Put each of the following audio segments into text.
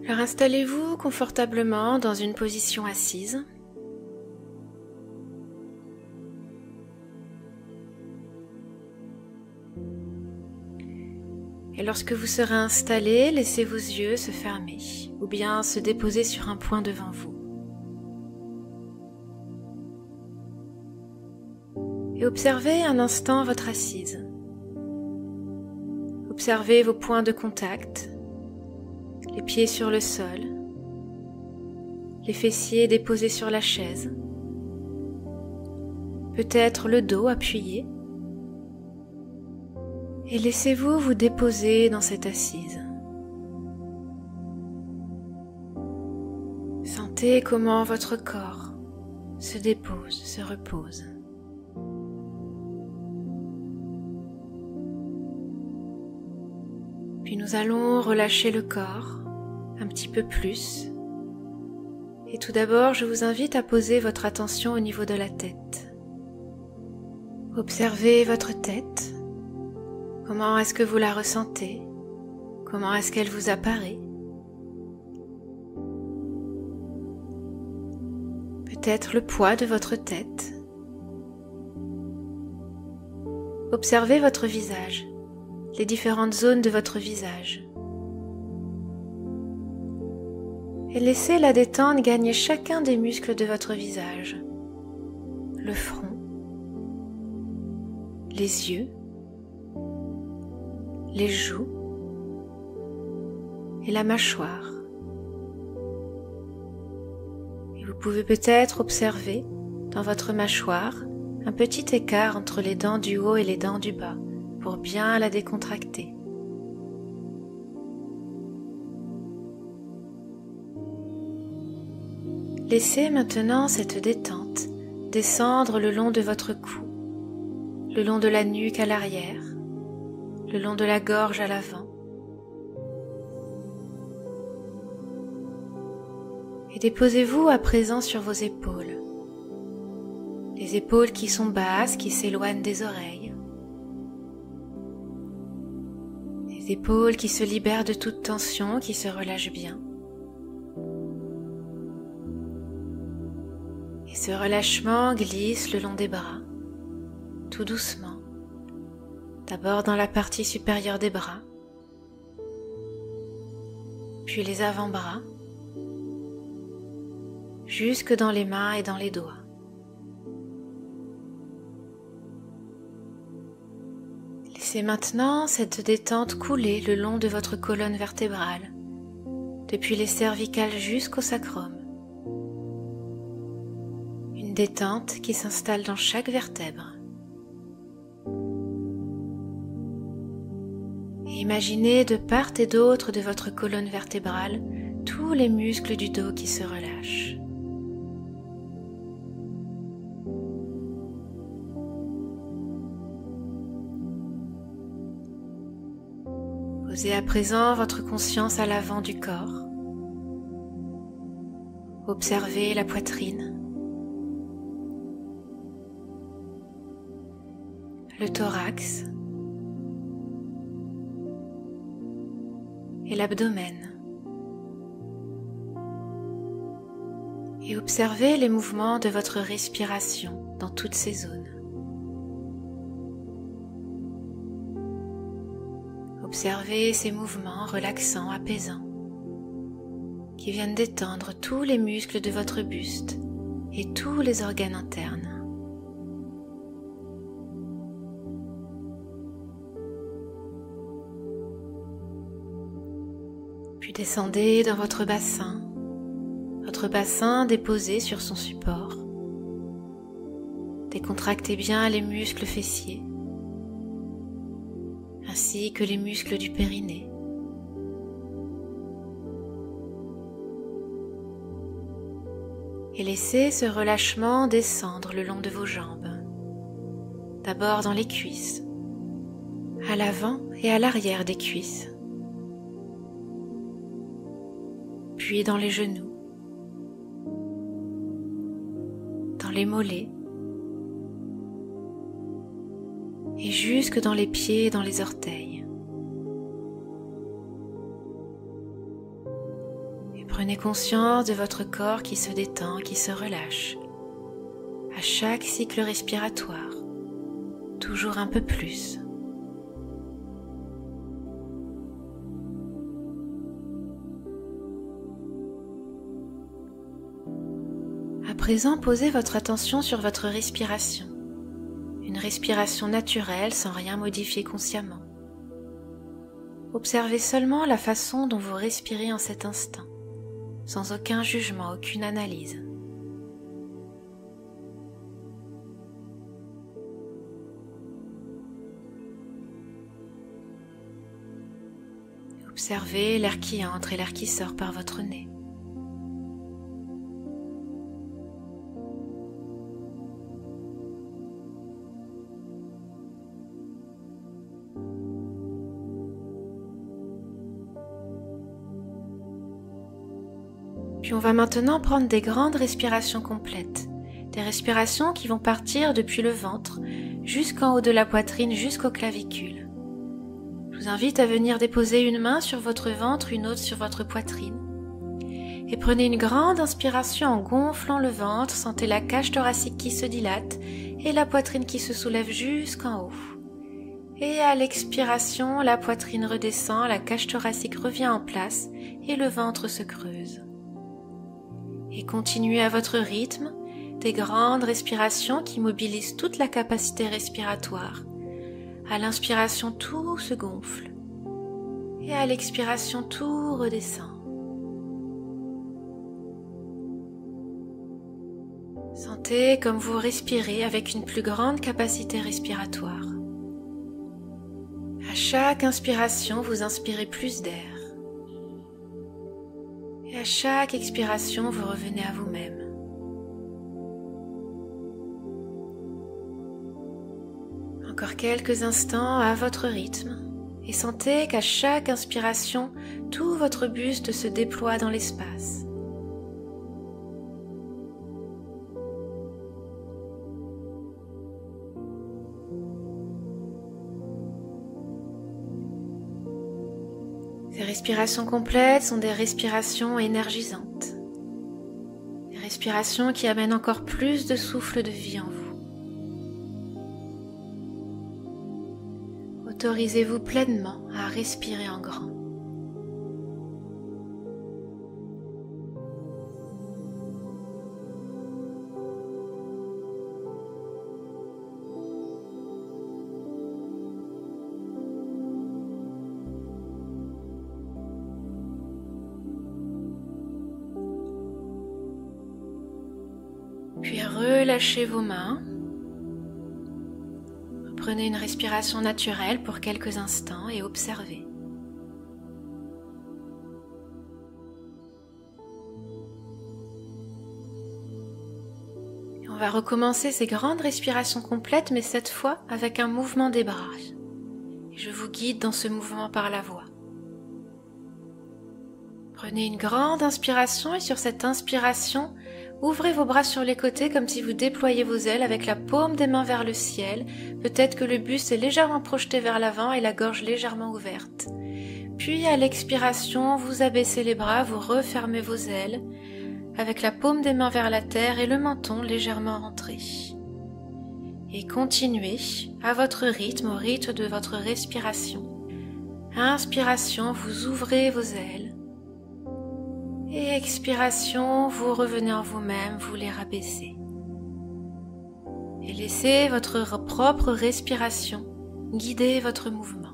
Alors installez-vous confortablement dans une position assise. Et lorsque vous serez installé, laissez vos yeux se fermer ou bien se déposer sur un point devant vous. Et observez un instant votre assise. Observez vos points de contact, les pieds sur le sol, les fessiers déposés sur la chaise, peut-être le dos appuyé. Et laissez-vous vous déposer dans cette assise. Sentez comment votre corps se dépose, se repose. Puis nous allons relâcher le corps un petit peu plus. Et tout d'abord, je vous invite à poser votre attention au niveau de la tête. Observez votre tête. Comment est-ce que vous la ressentez? Comment est-ce qu'elle vous apparaît? Peut-être le poids de votre tête. Observez votre visage, les différentes zones de votre visage. Et laissez la détente gagner chacun des muscles de votre visage. Le front, les yeux, les joues et la mâchoire. Et vous pouvez peut-être observer dans votre mâchoire un petit écart entre les dents du haut et les dents du bas pour bien la décontracter. Laissez maintenant cette détente descendre le long de votre cou, le long de la nuque à l'arrière, le long de la gorge à l'avant. Et déposez-vous à présent sur vos épaules. Les épaules qui sont basses, qui s'éloignent des oreilles. Les épaules qui se libèrent de toute tension, qui se relâchent bien. Et ce relâchement glisse le long des bras, tout doucement. D'abord dans la partie supérieure des bras, puis les avant-bras, jusque dans les mains et dans les doigts. Laissez maintenant cette détente couler le long de votre colonne vertébrale, depuis les cervicales jusqu'au sacrum. Une détente qui s'installe dans chaque vertèbre. Et imaginez de part et d'autre de votre colonne vertébrale tous les muscles du dos qui se relâchent. Posez à présent votre conscience à l'avant du corps. Observez la poitrine, le thorax et l'abdomen. Et observez les mouvements de votre respiration dans toutes ces zones. Observez ces mouvements relaxants, apaisants, qui viennent détendre tous les muscles de votre buste et tous les organes internes. Puis descendez dans votre bassin déposé sur son support. Décontractez bien les muscles fessiers, ainsi que les muscles du périnée. Et laissez ce relâchement descendre le long de vos jambes. D'abord dans les cuisses, à l'avant et à l'arrière des cuisses, puis dans les genoux, dans les mollets, et jusque dans les pieds et dans les orteils. Prenez conscience de votre corps qui se détend, qui se relâche. À chaque cycle respiratoire, toujours un peu plus. À présent, posez votre attention sur votre respiration. Une respiration naturelle sans rien modifier consciemment. Observez seulement la façon dont vous respirez en cet instant, sans aucun jugement, aucune analyse. Observez l'air qui entre et l'air qui sort par votre nez. Puis on va maintenant prendre des grandes respirations complètes, des respirations qui vont partir depuis le ventre jusqu'en haut de la poitrine, jusqu'aux clavicules. Je vous invite à venir déposer une main sur votre ventre, une autre sur votre poitrine. Et prenez une grande inspiration en gonflant le ventre, sentez la cage thoracique qui se dilate et la poitrine qui se soulève jusqu'en haut. Et à l'expiration, la poitrine redescend, la cage thoracique revient en place et le ventre se creuse. Et continuez à votre rythme, des grandes respirations qui mobilisent toute la capacité respiratoire. À l'inspiration, tout se gonfle. Et à l'expiration, tout redescend. Sentez comme vous respirez avec une plus grande capacité respiratoire. À chaque inspiration, vous inspirez plus d'air. Et à chaque expiration, vous revenez à vous-même. Encore quelques instants à votre rythme et sentez qu'à chaque inspiration, tout votre buste se déploie dans l'espace. Ces respirations complètes sont des respirations énergisantes. Des respirations qui amènent encore plus de souffle de vie en vous. Autorisez-vous pleinement à respirer en grand. Puis relâchez vos mains. Prenez une respiration naturelle pour quelques instants et observez. Et on va recommencer ces grandes respirations complètes, mais cette fois avec un mouvement des bras. Et je vous guide dans ce mouvement par la voix. Prenez une grande inspiration et sur cette inspiration, ouvrez vos bras sur les côtés comme si vous déployiez vos ailes avec la paume des mains vers le ciel. Peut-être que le buste est légèrement projeté vers l'avant et la gorge légèrement ouverte. Puis à l'expiration, vous abaissez les bras, vous refermez vos ailes avec la paume des mains vers la terre et le menton légèrement rentré. Et continuez à votre rythme, au rythme de votre respiration. Inspiration, vous ouvrez vos ailes. Et expiration, vous revenez en vous-même, vous les rabaissez. Et laissez votre propre respiration guider votre mouvement.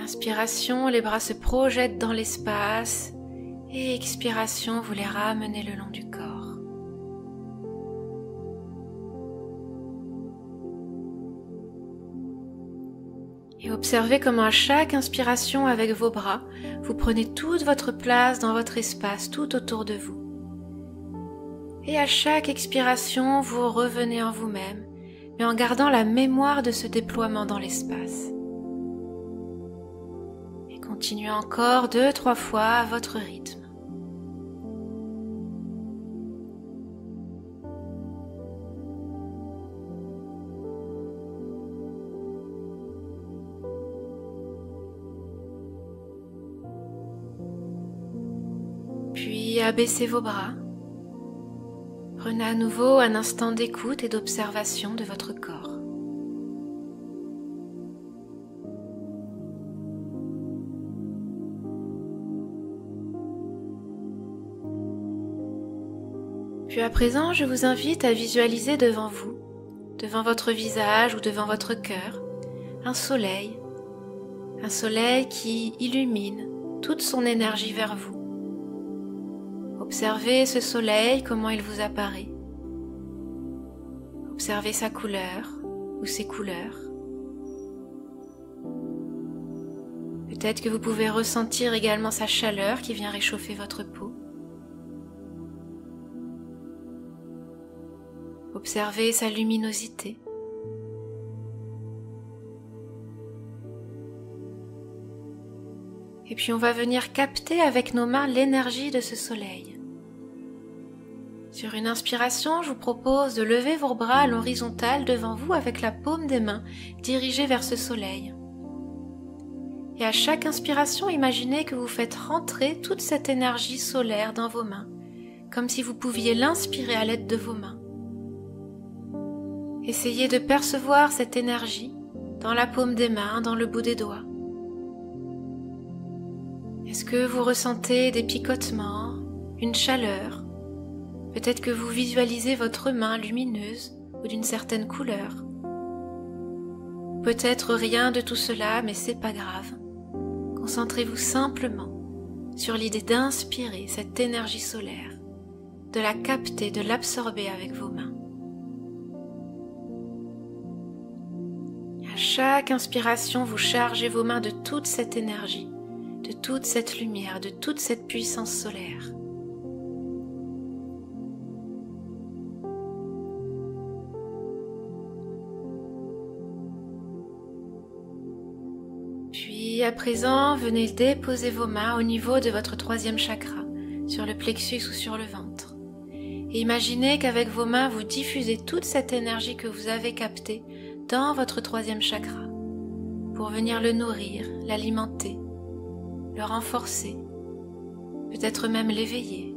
Inspiration, les bras se projettent dans l'espace. Et expiration, vous les ramenez le long du corps. Et observez comment à chaque inspiration avec vos bras, vous prenez toute votre place dans votre espace, tout autour de vous. Et à chaque expiration, vous revenez en vous-même, mais en gardant la mémoire de ce déploiement dans l'espace. Et continuez encore 2-3 fois à votre rythme. Puis abaissez vos bras. Prenez à nouveau un instant d'écoute et d'observation de votre corps. Puis à présent, je vous invite à visualiser devant vous, devant votre visage ou devant votre cœur, un soleil qui illumine toute son énergie vers vous. Observez ce soleil, comment il vous apparaît. Observez sa couleur ou ses couleurs. Peut-être que vous pouvez ressentir également sa chaleur qui vient réchauffer votre peau. Observez sa luminosité. Et puis on va venir capter avec nos mains l'énergie de ce soleil. Sur une inspiration, je vous propose de lever vos bras à l'horizontale devant vous avec la paume des mains dirigée vers ce soleil. Et à chaque inspiration, imaginez que vous faites rentrer toute cette énergie solaire dans vos mains, comme si vous pouviez l'inspirer à l'aide de vos mains. Essayez de percevoir cette énergie dans la paume des mains, dans le bout des doigts. Est-ce que vous ressentez des picotements, une chaleur? Peut-être que vous visualisez votre main lumineuse ou d'une certaine couleur. Peut-être rien de tout cela, mais c'est pas grave. Concentrez-vous simplement sur l'idée d'inspirer cette énergie solaire, de la capter, de l'absorber avec vos mains. À chaque inspiration, vous chargez vos mains de toute cette énergie, de toute cette lumière, de toute cette puissance solaire. Puis à présent, venez déposer vos mains au niveau de votre troisième chakra, sur le plexus ou sur le ventre. Et imaginez qu'avec vos mains, vous diffusez toute cette énergie que vous avez captée dans votre troisième chakra, pour venir le nourrir, l'alimenter, le renforcer, peut-être même l'éveiller.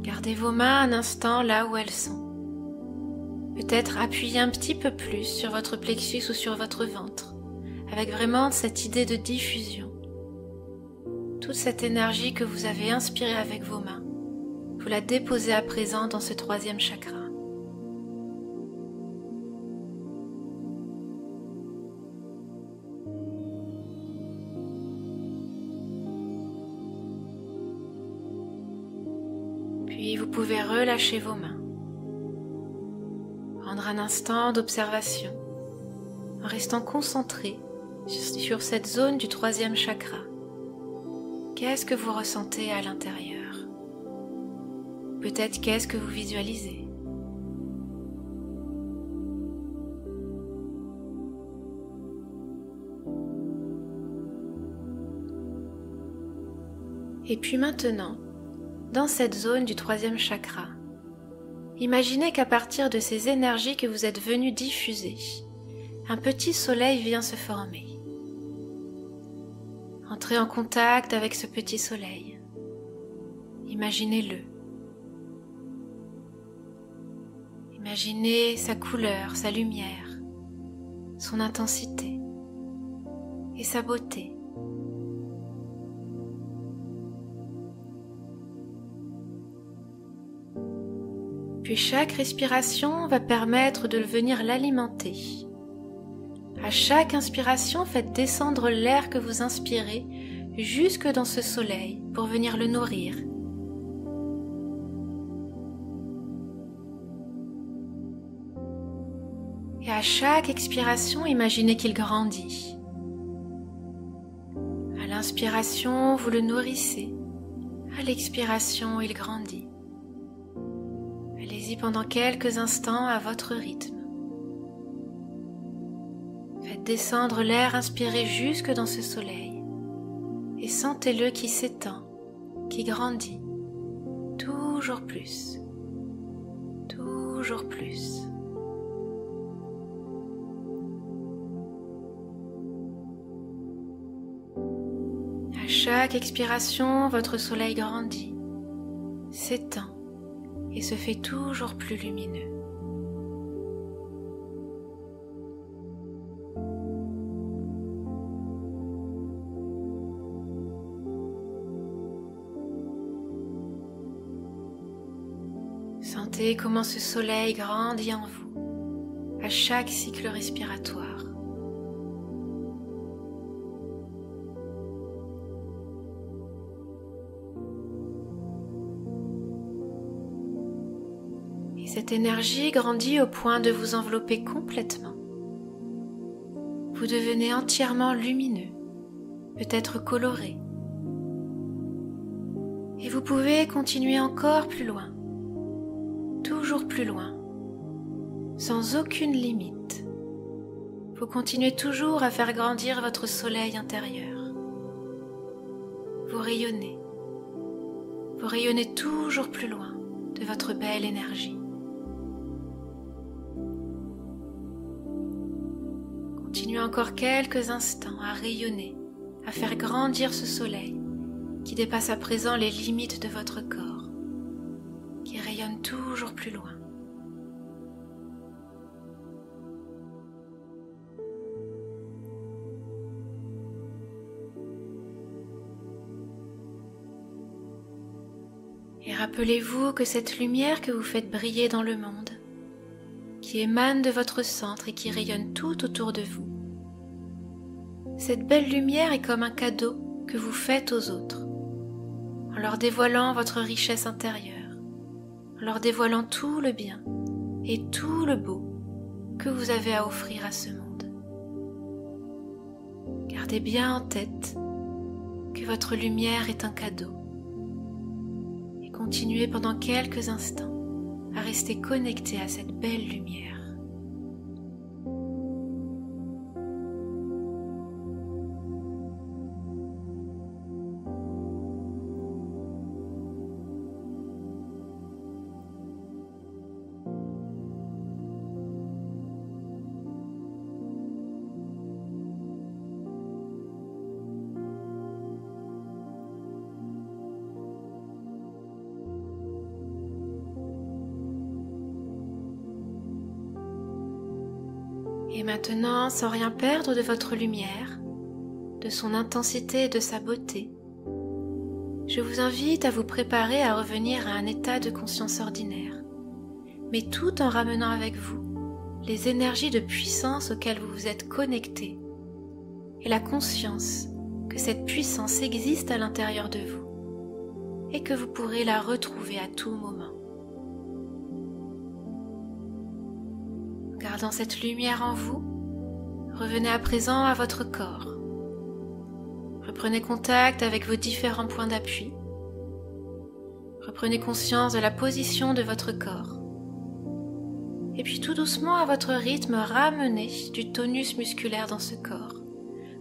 Gardez vos mains un instant là où elles sont. Peut-être appuyez un petit peu plus sur votre plexus ou sur votre ventre, avec vraiment cette idée de diffusion. Toute cette énergie que vous avez inspirée avec vos mains, vous la déposez à présent dans ce troisième chakra. Puis vous pouvez relâcher vos mains. Prendre un instant d'observation en restant concentré sur cette zone du troisième chakra. Qu'est-ce que vous ressentez à l'intérieur? Peut-être qu'est-ce que vous visualisez? Et puis maintenant, dans cette zone du troisième chakra, imaginez qu'à partir de ces énergies que vous êtes venu diffuser, un petit soleil vient se former. Entrez en contact avec ce petit soleil. Imaginez-le. Imaginez sa couleur, sa lumière, son intensité et sa beauté. Puis chaque respiration va permettre de venir l'alimenter. À chaque inspiration, faites descendre l'air que vous inspirez jusque dans ce soleil pour venir le nourrir. Et à chaque expiration, imaginez qu'il grandit. À l'inspiration, vous le nourrissez. À l'expiration, il grandit. Allez-y pendant quelques instants à votre rythme. Faites descendre l'air inspiré jusque dans ce soleil et sentez-le qui s'étend, qui grandit, toujours plus, toujours plus. À chaque expiration, votre soleil grandit, s'étend et se fait toujours plus lumineux. Sentez comment ce soleil grandit en vous à chaque cycle respiratoire. Et cette énergie grandit au point de vous envelopper complètement. Vous devenez entièrement lumineux, peut-être coloré. Et vous pouvez continuer encore plus loin. Toujours plus loin, sans aucune limite. Vous continuez toujours à faire grandir votre soleil intérieur. Vous rayonnez toujours plus loin de votre belle énergie. Continuez encore quelques instants à rayonner, à faire grandir ce soleil qui dépasse à présent les limites de votre corps, qui rayonne toujours plus loin. Et rappelez-vous que cette lumière que vous faites briller dans le monde, qui émane de votre centre et qui rayonne tout autour de vous, cette belle lumière est comme un cadeau que vous faites aux autres, en leur dévoilant votre richesse intérieure, en leur dévoilant tout le bien et tout le beau que vous avez à offrir à ce monde. Gardez bien en tête que votre lumière est un cadeau et continuez pendant quelques instants à rester connecté à cette belle lumière. Et maintenant, sans rien perdre de votre lumière, de son intensité et de sa beauté, je vous invite à vous préparer à revenir à un état de conscience ordinaire, mais tout en ramenant avec vous les énergies de puissance auxquelles vous vous êtes connectés et la conscience que cette puissance existe à l'intérieur de vous et que vous pourrez la retrouver à tout moment. Gardant cette lumière en vous, revenez à présent à votre corps. Reprenez contact avec vos différents points d'appui. Reprenez conscience de la position de votre corps. Et puis tout doucement, à votre rythme, ramenez du tonus musculaire dans ce corps.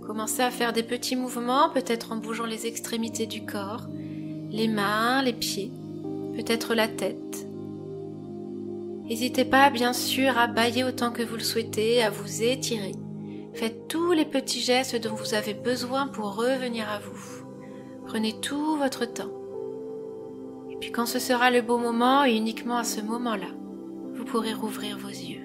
Commencez à faire des petits mouvements, peut-être en bougeant les extrémités du corps, les mains, les pieds, peut-être la tête. N'hésitez pas, bien sûr, à bâiller autant que vous le souhaitez, à vous étirer. Faites tous les petits gestes dont vous avez besoin pour revenir à vous. Prenez tout votre temps. Et puis quand ce sera le bon moment, et uniquement à ce moment-là, vous pourrez rouvrir vos yeux.